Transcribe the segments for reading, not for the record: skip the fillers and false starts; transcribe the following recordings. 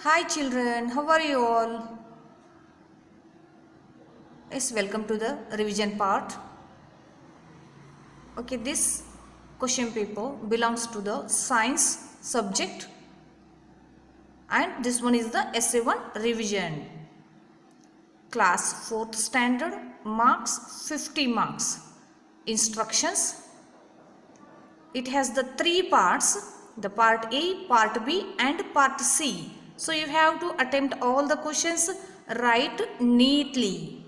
Hi children, how are you all? Yes, welcome to the revision part. Okay, this question paper belongs to the science subject and this one is the essay 1 revision. Class 4th standard, marks 50 marks. Instructions. It has the 3 parts, the part A, part B and part C. So you have to attempt all the questions right neatly.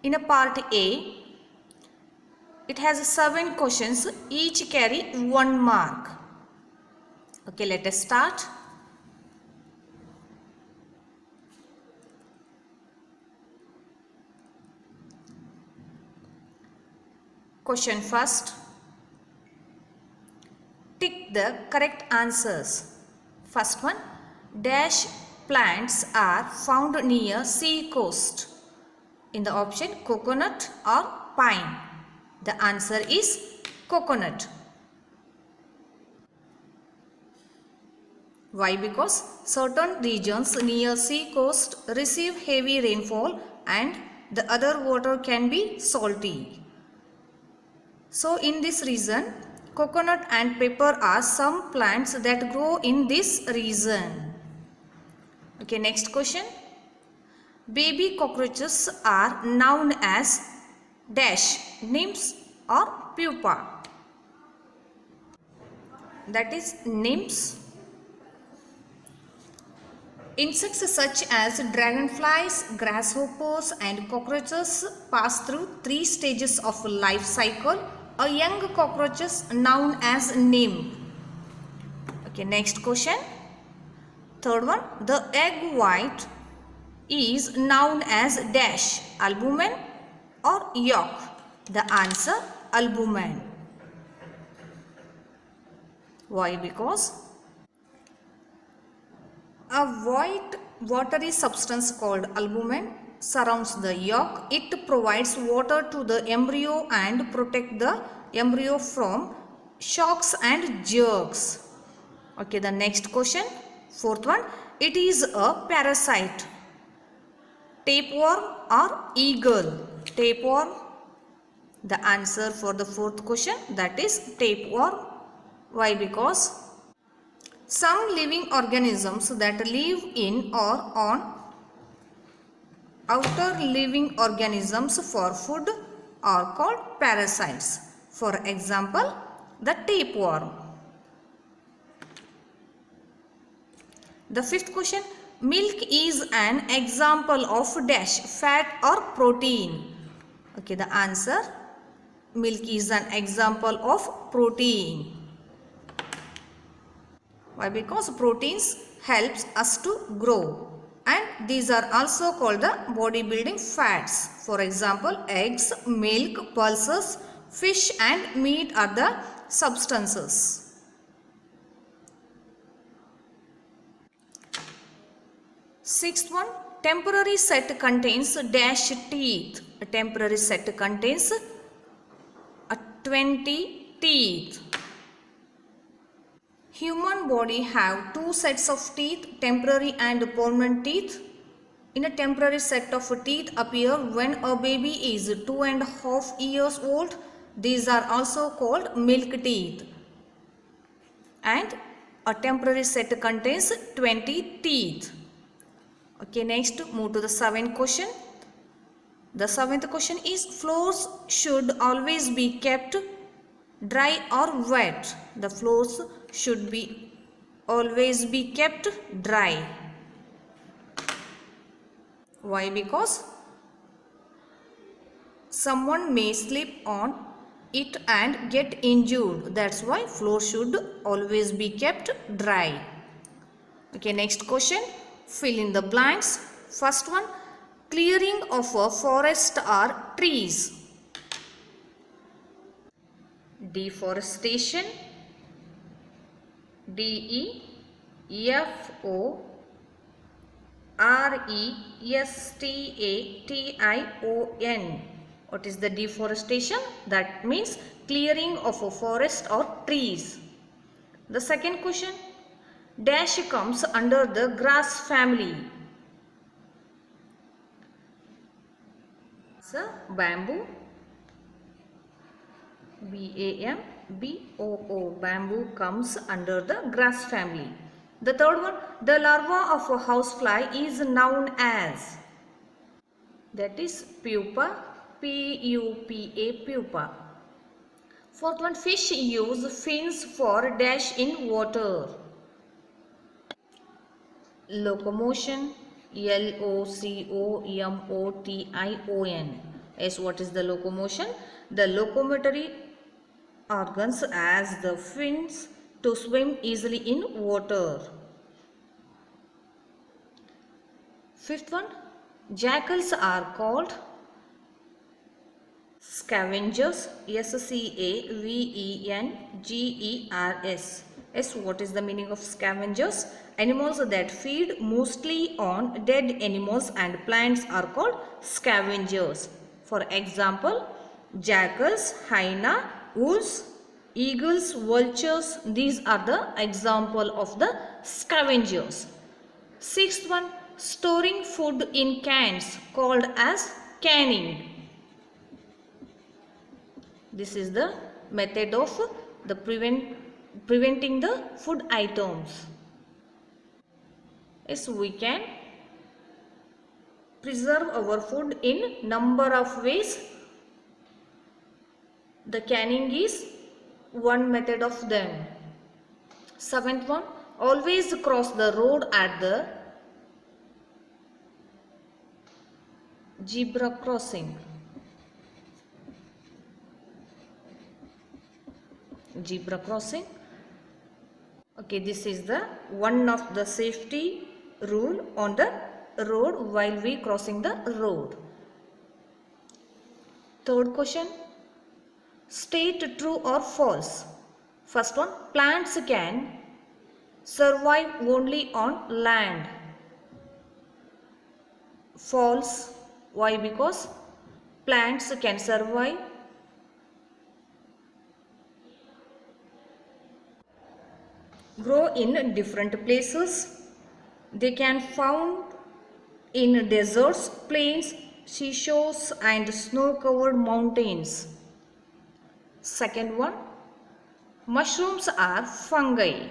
In a part A, it has 7 questions, each carry 1 mark. Okay, let us start. Question first. Tick the correct answers. First one, dash plants are found near sea coast. In the option coconut or pine. The answer is coconut. Why? Because certain regions near sea coast receive heavy rainfall and the other water can be salty. So in this region, coconut and pepper are some plants that grow in this region. Okay, next question. Baby cockroaches are known as dash, nymphs or pupa. That is nymphs. Insects such as dragonflies, grasshoppers and cockroaches pass through 3 stages of life cycle. A young cockroach is known as nymph. Okay, next question. Third one, the egg white is known as dash, albumen or yolk. The answer, albumen. Why? Because a white watery substance called albumen surrounds the yolk. It provides water to the embryo and protects the embryo from shocks and jerks. Okay, the next question, fourth one, it is a parasite. Tapeworm or eagle? Tapeworm. The answer for the fourth question, that is tapeworm. Why? Because some living organisms that live in or on outer living organisms for food are called parasites. For example, the tapeworm. The fifth question, milk is an example of dash, fat or protein. Okay, the answer, milk is an example of protein. Why? Because proteins helps us to grow and these are also called the bodybuilding fats. For example, eggs, milk, pulses, fish and meat are the substances. Sixth one, temporary set contains dash teeth. A temporary set contains 20 teeth. Human body have 2 sets of teeth, temporary and permanent teeth. In a temporary set of teeth appear when a baby is 2.5 years old. These are also called milk teeth. And a temporary set contains 20 teeth. Okay, next move to the 7th question. The 7th question is, floors should always be kept dry or wet? The floors should be always be kept dry. Why? Because someone may slip on it and get injured. That's why floor should always be kept dry. Okay, next question. Fill in the blanks. First one, clearing of a forest or trees. Deforestation. DEFORESTATION. What is the deforestation? That means clearing of a forest or trees. The second question, Dash comes under the grass family. So, bamboo. B-A-M-B-O-O. Bamboo comes under the grass family. The third one, the larva of a housefly is known as, that is pupa, P-U-P-A, pupa. Fourth one, fish use fins for dash in water. Locomotion, L-O-C-O-M-O-T-I-O-N. Yes, what is the locomotion? The locomotory organs as the fins to swim easily in water. Fifth one, jackals are called scavengers, S-C-A-V-E-N-G-E-R-S. Yes, what is the meaning of scavengers? Animals that feed mostly on dead animals and plants are called scavengers. For example, jackals, hyena, wolves, eagles, vultures, these are the example of the scavengers. Sixth one, storing food in cans called as canning. This is the method of the preventing the food items. Yes, we can preserve our food in number of ways. The canning is one method of them. Seventh one, always cross the road at the zebra crossing. Zebra crossing. Okay, this is the one of the safety rule on the road while we crossing the road. Third question, state true or false. First one, plants can survive only on land. False. Why? Because plants can survive grow in different places. They can found in deserts, plains, seashores and snow-covered mountains. Second one, mushrooms are fungi.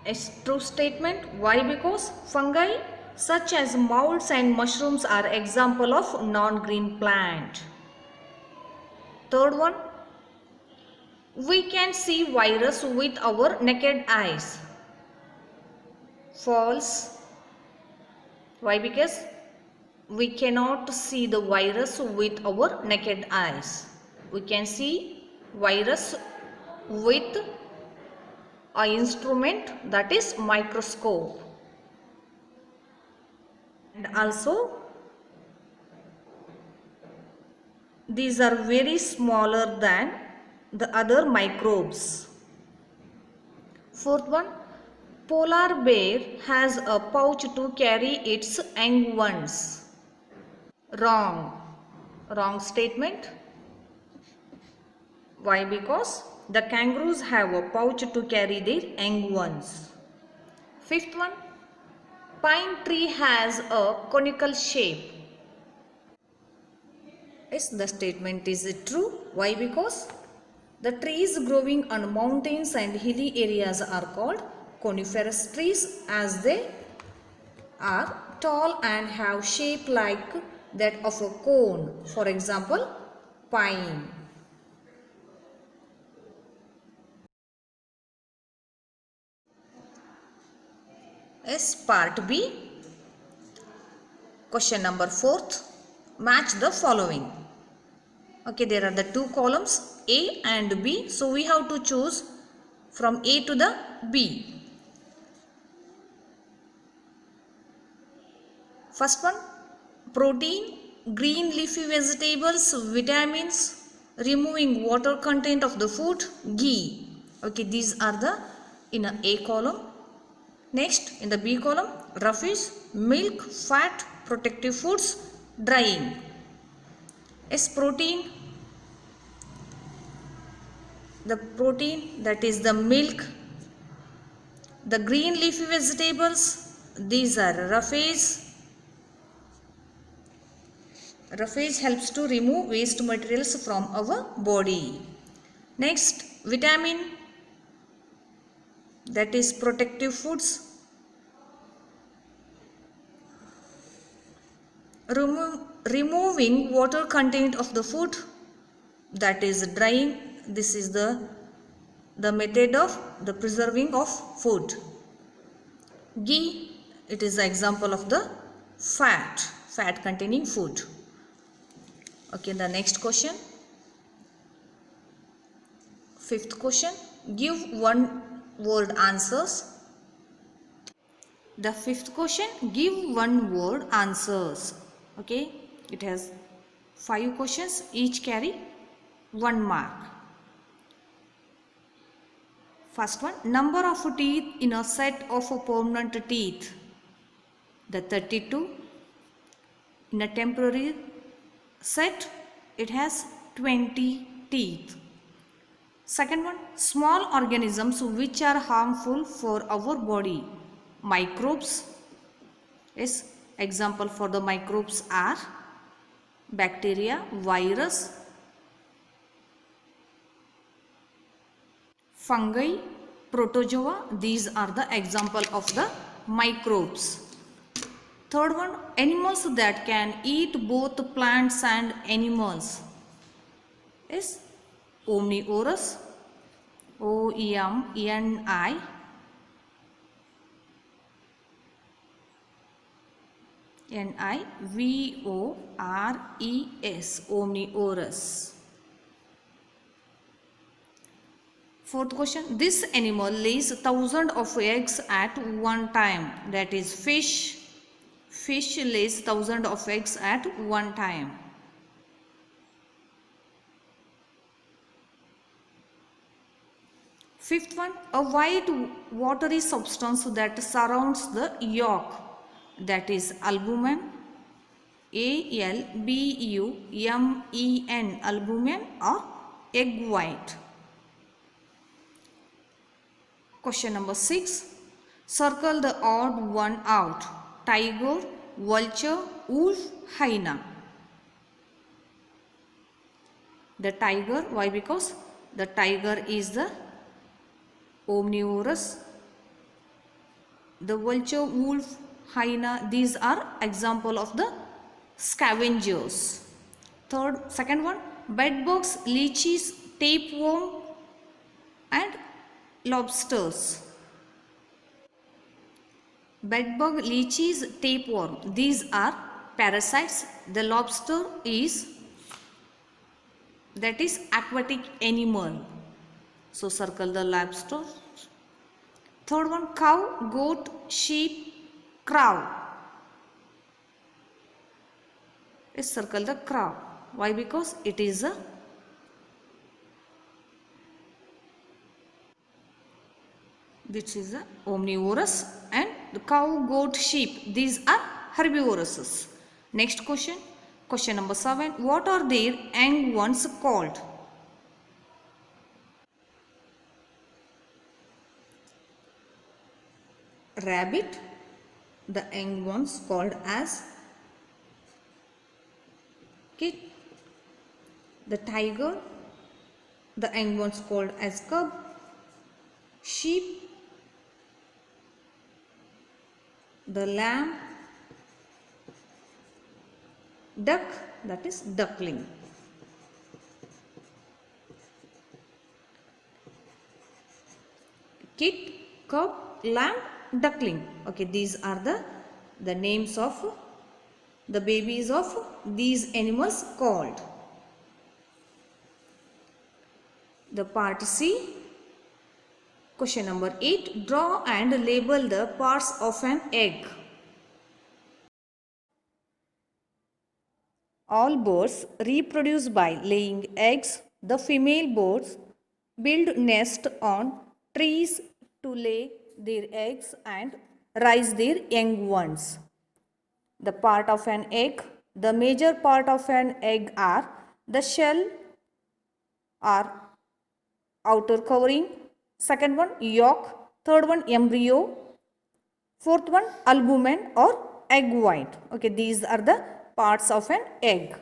A true statement. Why? Because fungi such as molds and mushrooms are example of non-green plant. Third one, we can see virus with our naked eyes. False. Why? Because we cannot see the virus with our naked eyes. We can see virus with an instrument, that is microscope. And also these are very smaller than the other microbes. Fourth one, polar bear has a pouch to carry its young ones. Wrong. Wrong statement. Why? Because the kangaroos have a pouch to carry their young ones. Fifth one, pine tree has a conical shape. Yes, the statement is true. Why? Because the trees growing on mountains and hilly areas are called coniferous trees as they are tall and have shape like that of a cone. For example, pine. Yes, part B. Question number 4th. Match the following. Okay, there are the two columns A and B. So we have to choose from A to the B. First one, protein, green leafy vegetables, vitamins, removing water content of the food, ghee. Okay, these are the in a A column. Next, in the B column, roughage, milk, fat, protective foods, drying. Yes, protein. The protein, that is the milk, The green leafy vegetables, these are roughage. Roughage helps to remove waste materials from our body. Next, vitamin, that is protective foods. Removing water content of the food, that is drying. This is the method of the preserving of food. Ghee, it is the example of the fat containing food. Okay, the next question. Fifth question, give one word answers. The fifth question, give one word answers. Okay, it has 5 questions, each carry 1 mark. First one, number of teeth in a set of permanent teeth. The 32. In a temporary set, it has 20 teeth. Second one, small organisms which are harmful for our body. Microbes. Yes, example for the microbes are bacteria, virus, fungi, protozoa. These are the example of the microbes. Third one, animals that can eat both plants and animals. Yes, omnivorous, OEMNI, NIVORES, omnivorous. Fourth question, this animal lays thousands of eggs at one time. That is fish. Fish lays thousands of eggs at one time. Fifth one, a white watery substance that surrounds the yolk. That is albumen. ALBUMEN, albumen or egg white. Question number 6. Circle the odd one out. Tiger, vulture, wolf, hyena. The tiger, why? Because the tiger is the omnivorous. The vulture, wolf, hyena, these are example of the scavengers. Second one, bedbugs, leeches, tapeworm and lobsters. Bedbug, leeches, tapeworm, these are parasites. The lobster is, that is aquatic animal. So circle the lobster. Third one, cow, goat, sheep, crow. Let's circle the crow. Why? Because it is a omnivorous, and the cow, goat, sheep, these are herbivorous. Next question. Question number 7. What are their young ones called? Rabbit, the young ones called as kit. The tiger, the young ones called as cub. Sheep, the lamb. Duck, that is duckling. Kit, cub, lamb, duckling. Okay, these are the names of the babies of these animals called. The part C. Question number 8. Draw and label the parts of an egg. All birds reproduce by laying eggs. The female birds build nests on trees to lay their eggs and raise their young ones. The part of an egg. The major part of an egg are the shell or outer covering. Second one, yolk, Third one, embryo. Fourth one, albumen or egg white. Okay, these are the parts of an egg.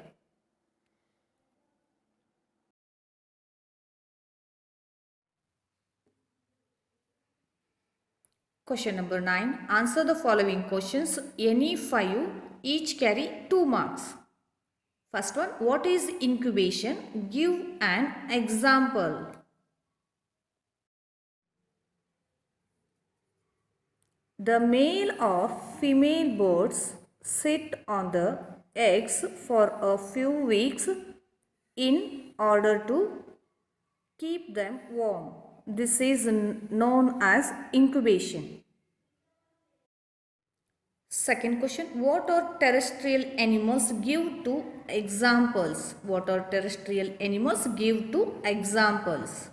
Question number 9. Answer the following questions. Any 5 each carry 2 marks. First one, what is incubation? Give an example. The male or female birds sit on the eggs for a few weeks in order to keep them warm. This is known as incubation. Second question, what are terrestrial animals? Give 2 examples. What are terrestrial animals? Give 2 examples.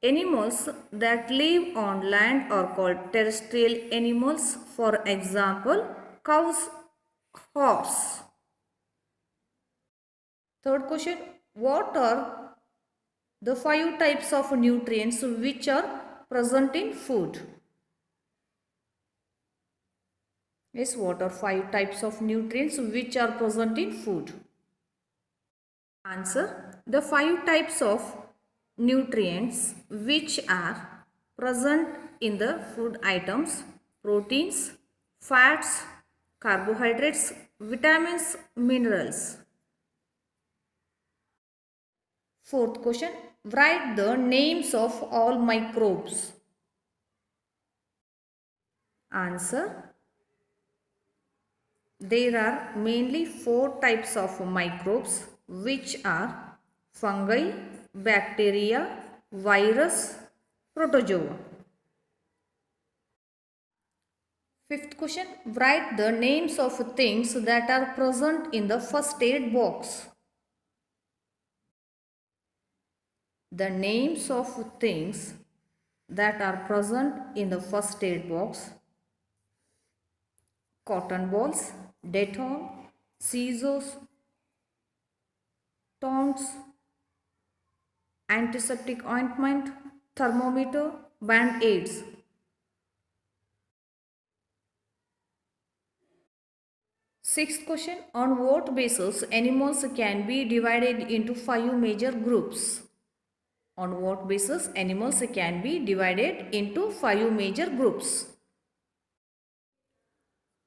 Animals that live on land are called terrestrial animals. For example, cows, horse. Third question, what are the 5 types of nutrients which are present in food? Yes, what are 5 types of nutrients which are present in food? Answer, the 5 types of nutrients which are present in the food items: proteins, fats, carbohydrates, vitamins, minerals. Fourth question, write the names of all microbes. Answer, there are mainly 4 types of microbes which are fungi, bacteria, virus, protozoa. Fifth question, write the names of things that are present in the first aid box. The names of things that are present in the first aid box: cotton balls, Dettol, scissors, tongs, antiseptic ointment, thermometer, band-aids. Sixth question, on what basis animals can be divided into 5 major groups? On what basis animals can be divided into 5 major groups?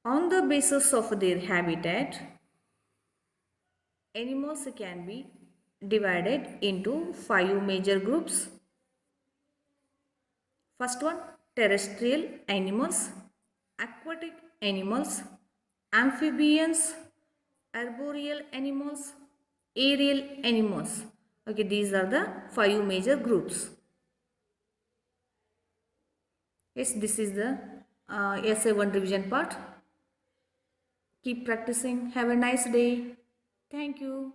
On the basis of their habitat, animals can be divided into 5 major groups. First one, terrestrial animals, aquatic animals, amphibians, arboreal animals, aerial animals. Okay, these are the 5 major groups. Yes, this is the Essay 1 revision part. Keep practicing. Have a nice day. Thank you.